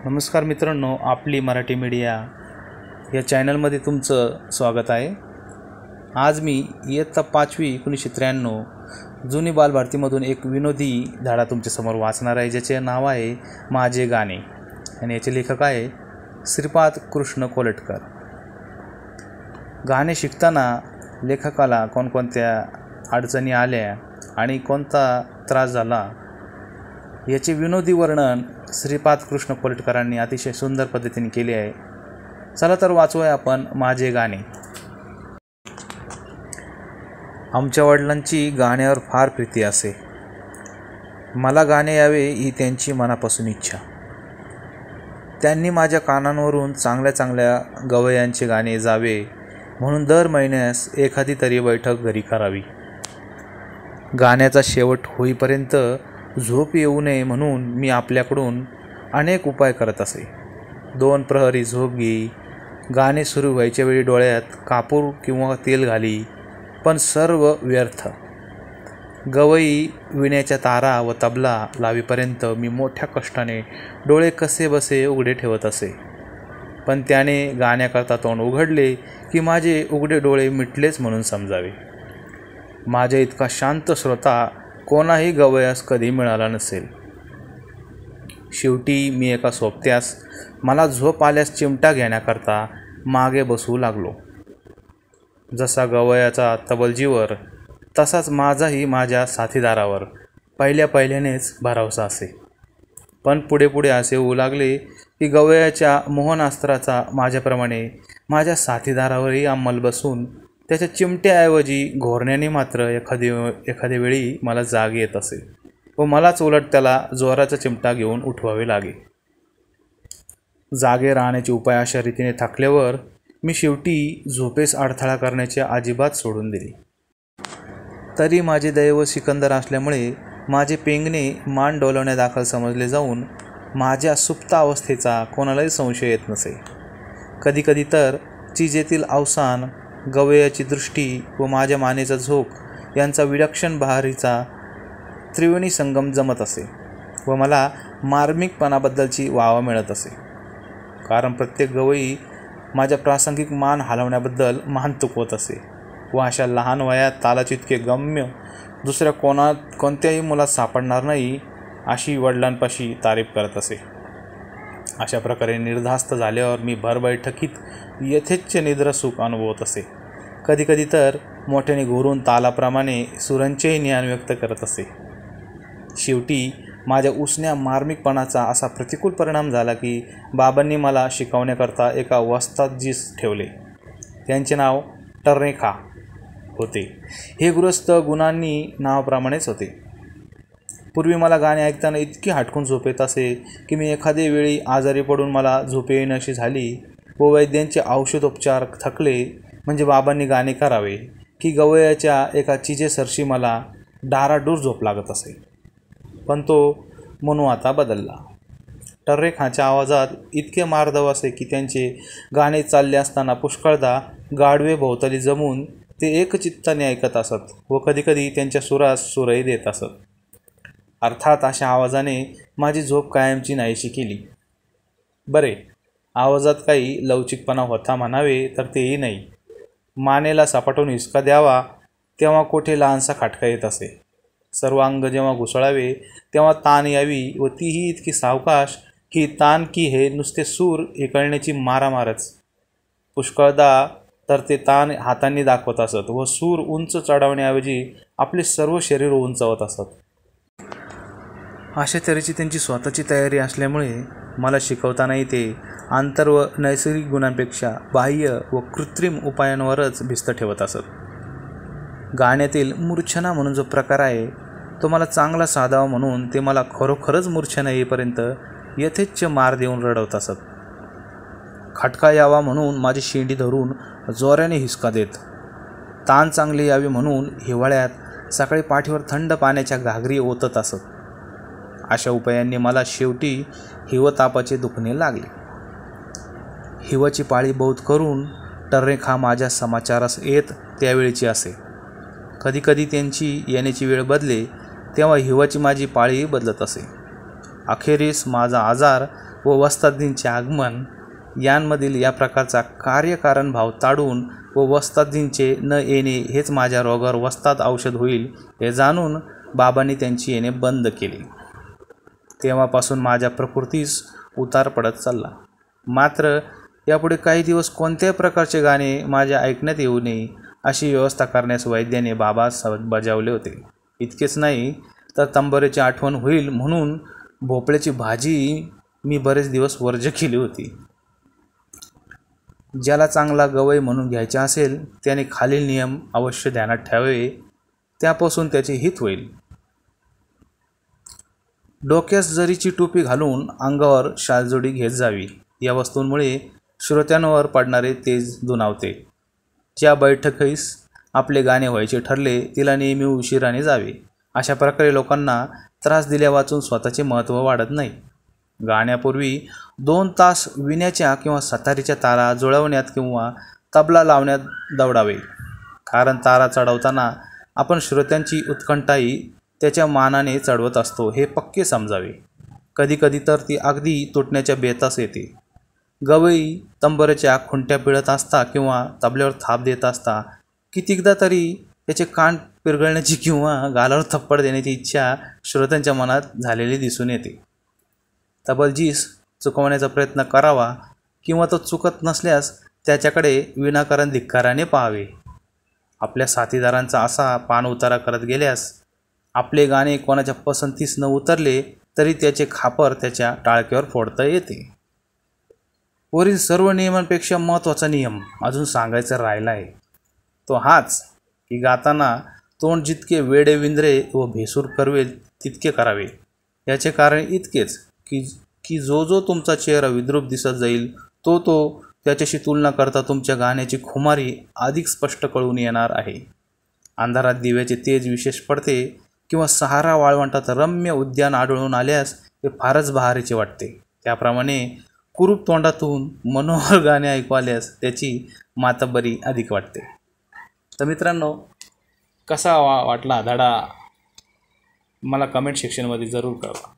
नमस्कार मित्रांनो, आपली मराठी मीडिया या चॅनलमध्ये तुमचं स्वागत आहे। आज मी इयत्ता 5वी 1993 जुनी बालभारतीमधून एक विनोदी धडा तुमच्यासमोर वाचणार आहे, ज्याचे नाव आहे माझे गाणे आणि याचे लेखक आहे श्रीपाद कृष्ण कोलटकर। गाणे शिकताना लेखकाला कोणकोणत्या अडचणी आल्या आणि कोणता त्रास झाला याचे विनोदी वर्णन श्रीपाद कृष्ण कोलटकरांनी अतिशय सुंदर पद्धतीने केले आहे। चला तर वाचूया आपण माझे गाणे। आमच्या वडिलांची गाण्यावर फार प्रीती असे। मला गाणे यावे ही त्यांची मनापासून इच्छा। त्यांनी माझ्या कानांवरून चांगल्या चांगल्या गवयांचे गाणे जावे म्हणून दर महिन्यास एखादी तरी बैठक घरी करावी। गाण्याचा शेवट होईपर्यंत झोप येऊ नये म्हणून मी आपल्याकडून अनेक उपाय करत असे। 2 प्रहरी झोप घेई, गाणे सुरू व्हायच्या वेळी डोळ्यात कापूर किंवा तेल घाली, पण सर्व व्यर्थ। गवई, विण्याच्या तारा व तबला लावीपर्यंत मी मोठ्या कष्टाने डोळे कसे बसे उघडे ठेवत असे, पण त्याने गाण्याकरता तोंड उघडले की माझे उघडे डोळे मिटलेच म्हणून समजावे। माझ्या इतका शांत श्रोता कोणाही गवयास कधी मिळाला नसेल। शेवटी मी एका सोबत्यास मला झोप आल्यास चिमटा घेण्याकरता मागे बसू लागलो। जसा गवयाचा तबलजीवर तसाच माझाही माझ्या साथीदारावर पहिल्यानेच भरवसा असे, पण पुढे पुढे असे होऊ लागले की गवयाच्या मोहनास्त्राचा माझ्याप्रमाणे माझ्या साथीदारावरही अंमल बसून त्याच्या चिमट्याऐवजी घोरण्याने मात्र एखाद्या वेळी मला जाग येत असे व मलाच उलट त्याला जोराचा चिमटा घेऊन उठवावे लागे। जागे राहण्याचे उपाय अशा रीतीने थकल्यावर मी शेवटी झोपेस अडथळा करण्याचे अजिबात सोडून दिले। तरी माझे दैव सिकंदर असल्यामुळे माझे पेंगणे मान डोलवण्यादाखल समजले जाऊन माझ्या सुप्त अवस्थेचा कोणालाही संशय येत नसे। कधीकधी तर चिजेतील अवसान, गवयाची दृष्टी व माझ्या मानेचा झोक यांचा विलक्षण बहारीचा त्रिवेणी संगम जमत असे व मला मार्मिकपणाबद्दलची वाव मिळत असे, कारण प्रत्येक गवई माझ्या प्रासंगिक मान हलवण्याबद्दल मान तुकवत असे व अशा लहान वयात तालाचे इतके गम्य दुसऱ्या कोणत्याही मुलात सापडणार नाही अशी वडिलांपाशी तारीफ करत असे। अशा प्रकारे निर्धास्त झाल्यावर मी भर बैठकीत यथेच्छ निद्रासुख अनुभवत असे। कधीकधी तर मोठ्याने घोरून तालाप्रमाणे सुरांचेही ज्ञान व्यक्त करत असे। शेवटी माझ्या उसन्या मार्मिकपणाचा असा प्रतिकूल परिणाम झाला की बाबांनी मला शिकवण्याकरता एका वस्तादजीस ठेवले। त्यांचे नाव टर्रेखा होते। हे गृहस्थ गुणांनी नावाप्रमाणेच होते। पूर्वी मला गाणे ऐकताना इतकी हटकून झोप येत असे की मी एखाद्या वेळी आजारी पडून मला झोप येईनाशी झाली व वैद्यांचे औषधोपचार थकले म्हणजे बाबांनी गाणे करावे की गवयाच्या एका चिजेसरशी मला डाराडूर झोप लागत असे। पण तो मनू आता बदलला। टर्रेखाच्या आवाजात इतके मार्दव असे की त्यांचे गाणे चालले असताना पुष्कळदा गाढवे भोवताली जमून ते एकचित्ताने ऐकत असत व कधीकधी त्यांच्या सुरास सूरही देत असत। अर्थात अशा आवाजाने माझी झोप कायमची नाहीशी केली। बरे, आवाजात काही लवचिकपणा होता म्हणावे तर तेही नाही। मानेला सपाटून हिसका द्यावा तेव्हा कोठे लहानसा खटका येत असे। सर्व अंग जेव्हा घुसळावे तेव्हा ताण यावी व तीही इतकी सावकाश की ताण की हे नुसते सूर एकळण्याची मारामारच। पुष्कळदा तर ते ताण हातांनी दाखवत असत व सूर उंच चढवण्याऐवजी आपले सर्व शरीर उंचावत असत। अशा तऱ्हेची त्यांची स्वतःची तयारी असल्यामुळे मला शिकवतानाही ते आंतर व नैसर्गिक गुणांपेक्षा बाह्य व कृत्रिम उपायांवरच भिस्त ठेवत असत। गाण्यातील मूर्छना म्हणून जो प्रकार आहे तो मला चांगला साधावा म्हणून ते मला खरोखरच मूर्छना येईपर्यंत यथेच्छ मार देऊन रडवत असत। खटका यावा म्हणून माझी शेंडी धरून जोराने हिसका देत, ताण चांगली यावी म्हणून हिवाळ्यात सकाळी पाठीवर थंड पाण्याच्या घागरी ओतत असत। अशा उपायांनी मला शेवटी हिवतापाचे दुखणे लागले। हिवाची पाळी बहुत करून टर्रेखा माझ्या समाचारास येत त्यावेळीची असे। कधीकधी त्यांची येण्याची वेळ बदले तेव्हा हिवाची माझी पाळीही बदलत असे। अखेरीस माझा आजार व वस्तादींचे आगमन यांमधील या प्रकारचा कार्यकारण भाव ताडून व वस्तादींचे न येणे हेच माझ्या रोगावर वस्ताद औषध होईल हे जाणून बाबांनी त्यांची येणे बंद केली. तेव्हापासून माझ्या प्रकृतीस उतार पडत चालला. मात्र यापुढे काही दिवस कोणत्याही प्रकारचे गाणे माझ्या ऐकण्यात येऊ नये अशी व्यवस्था करण्यास वैद्याने बाबास बजावले होते. इतकेच नाही तर तंबोऱ्याची आठवण होईल म्हणून भोपळ्याची भाजी मी बरेच दिवस वर्ज्य केली होती. ज्याला चांगला गवई म्हणून घ्यायचा असेल त्याने खालील नियम अवश्य ध्यानात ठेवावे, त्यापासून त्याचे हित होईल. डोक्यास जरीची टोपी घालून अंगावर शालजोडी घेत जावी. या वस्तूंमुळे श्रोत्यांवर पडणारे तेज दुणावते. ज्या बैठकीस आपले गाणे व्हायचे ठरले तिला नेहमी उशिराने जावे. अशा प्रकारे लोकांना त्रास दिल्या वाचून स्वतःचे महत्त्व वाढत नाही. गाण्यापूर्वी 2 तास विण्याच्या किंवा सतारीच्या तारा जुळवण्यात किंवा तबला लावण्यात दवडावे. कारण तारा चढवताना आपण श्रोत्यांची उत्कंठाही त्याच्या मानाने चढवत असतो हे पक्के समजावे. कधीकधी तर ती अगदी तुटण्याच्या बेतास येते. गवई तंबोऱ्याच्या खुंट्या पिळत असता किंवा तबल्यावर थाप देत असता कितीकदा तरी त्याचे कान पिरगळण्याची किंवा गालावर थप्पड देण्याची इच्छा श्रोत्यांच्या मनात झालेली दिसून येते. तबलजीस चुकवण्याचा प्रयत्न करावा किंवा तो चुकत नसल्यास त्याच्याकडे विनाकारण धिक्काराने पाहावे. आपल्या साथीदारांचा असा पाणउतारा करत गेल्यास आपले गाणे कोणाच्या पसंतीस न उतरले तरी त्याचे खापर त्याच्या टाळक्यावर फोडता येते. वरील सर्व नियमांपेक्षा महत्त्वाचा नियम अजून सांगायचा राहिला आहे. तो हाच की गाताना तोंड जितके वेडेविंद्रे व भेसूर करवेल तितके करावे. याचे कारण इतकेच की जो तुमचा चेहरा विद्रूप दिसत जाईल तो त्याच्याशी तुलना करता तुमच्या गाण्याची खुमारी अधिक स्पष्ट कळून येणार आहे. अंधारात दिव्याचे तेज विशेष पडते किंवा सहारा वाळवंटात रम्य उद्यान आढळून आल्यास ते फारच बहारीचे वाटते. त्याप्रमाणे कुरूप तोंडातून मनोहर गाणे ऐकू आल्यास त्याची मातब्बरी अधिक वाटते. तर मित्रांनो, कसा वाटला धडा मला कमेंट सेक्शनमध्ये जरूर कळवा.